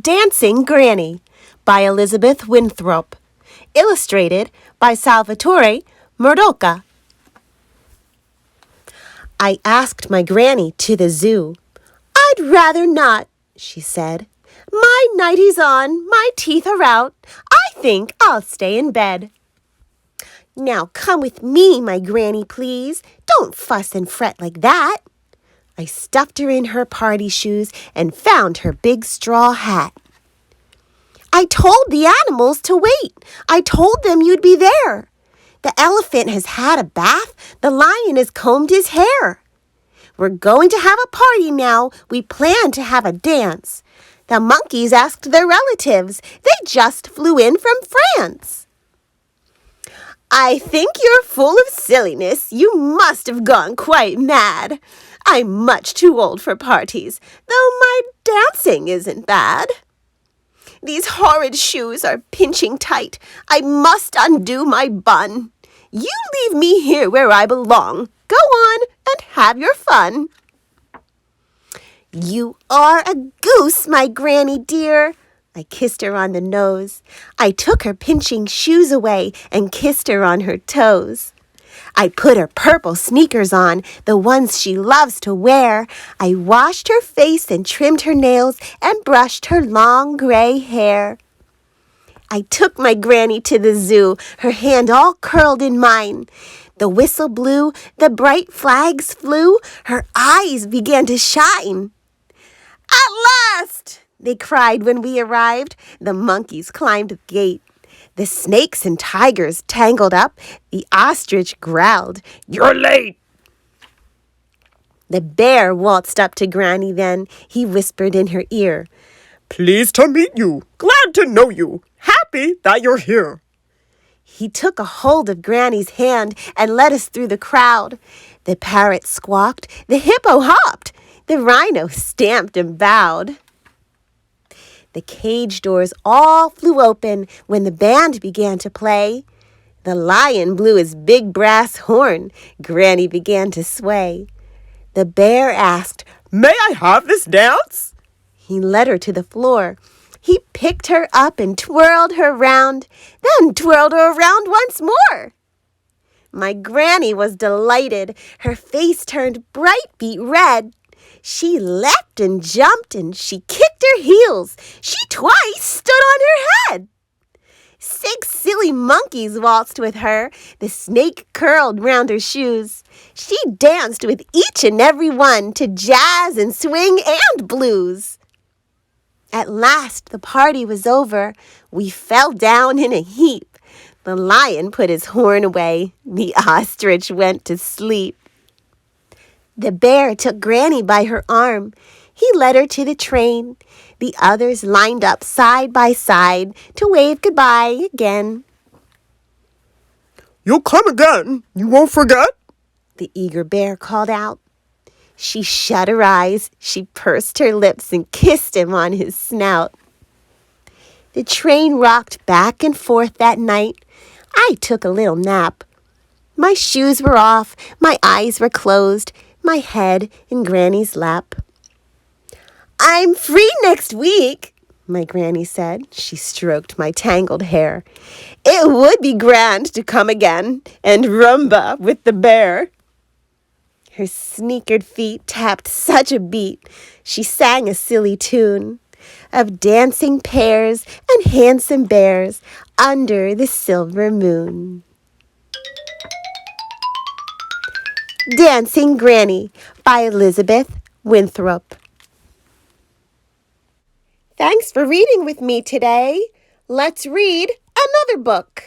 Dancing Granny by Elizabeth Winthrop. Illustrated by Salvatore, Murdocca. I asked my granny to the zoo. "I'd rather not," she said. "My nighty's on, my teeth are out. I think I'll stay in bed." "Now come with me, my granny, please. Don't fuss and fret like that." I stuffed her in her party shoes and found her big straw hat. "I told the animals to wait. I told them you'd be there. The elephant has had a bath. The lion has combed his hair. We're going to have a party now. We plan to have a dance. The monkeys asked their relatives. They just flew in from France." "I think you're full of silliness. You must have gone quite mad. I'm much too old for parties, though my dancing isn't bad. These horrid shoes are pinching tight. I must undo my bun. You leave me here where I belong. Go on and have your fun." "You are a goose, my granny dear." I kissed her on the nose. I took her pinching shoes away and kissed her on her toes. I put her purple sneakers on, the ones she loves to wear. I washed her face and trimmed her nails and brushed her long gray hair. I took my granny to the zoo, her hand all curled in mine. The whistle blew, the bright flags flew, her eyes began to shine. "At last!" they cried when we arrived. The monkeys climbed the gate. The snakes and tigers tangled up. The ostrich growled, "You're late!" The bear waltzed up to Granny then. He whispered in her ear, "Pleased to meet you. Glad to know you. Happy that you're here." He took a hold of Granny's hand and led us through the crowd. The parrot squawked, the hippo hopped, the rhino stamped and bowed. The cage doors all flew open when the band began to play. The lion blew his big brass horn. Granny began to sway. The bear asked, "May I have this dance?" He led her to the floor. He picked her up and twirled her round, then twirled her around once more. My granny was delighted. Her face turned bright beet red. She leapt and jumped and she kicked her heels. She twice stood on her head. 6 silly monkeys waltzed with her. The snake curled round her shoes. She danced with each and every one to jazz and swing and blues. At last the party was over. We fell down in a heap. The lion put his horn away. The ostrich went to sleep. The bear took Granny by her arm. He led her to the train. The others lined up side by side to wave goodbye again. "You'll come again. You won't forget?" the eager bear called out. She shut her eyes, she pursed her lips and kissed him on his snout. The train rocked back and forth that night. I took a little nap. My shoes were off, my eyes were closed, my head in Granny's lap. "I'm free next week," my granny said. She stroked my tangled hair. "It would be grand to come again and rumba with the bear." Her sneakered feet tapped such a beat. She sang a silly tune of dancing pears and handsome bears under the silver moon. Dancing Granny by Elizabeth Winthrop. Thanks for reading with me today. Let's read another book.